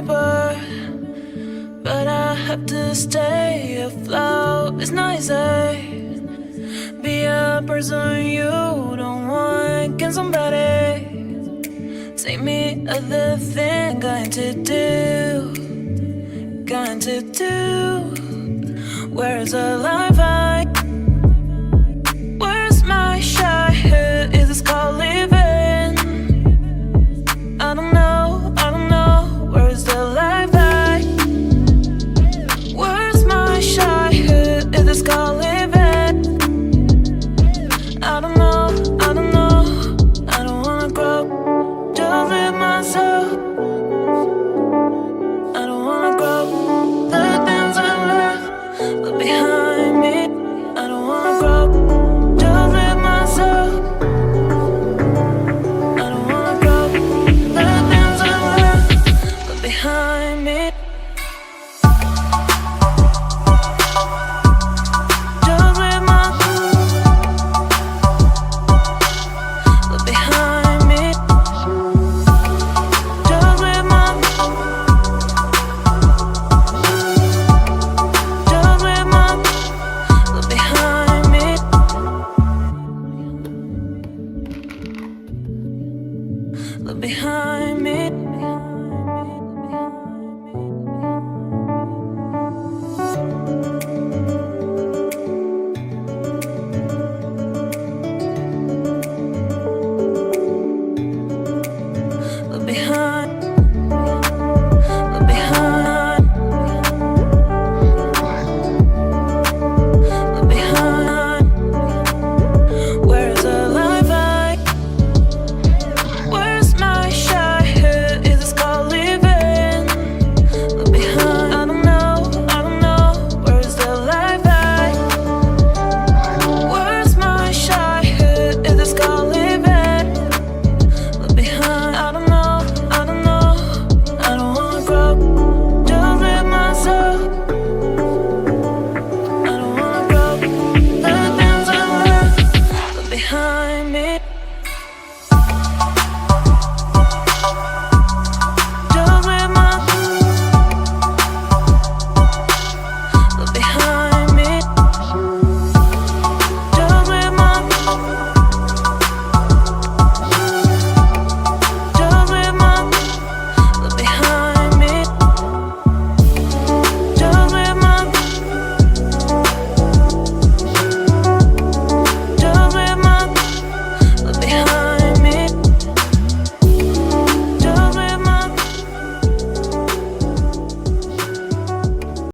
paper, but I have to stay afloat. It's not easy. Be a person you don't want. Can somebody take me other thing? Going to do, going to do. Where's the life I? Where's my shy? Is this called living? I don't know, I don't know. Where's the life I? Where's my shy? Is this called living? I don't know, I don't know. I don't wanna grow. Just live myself.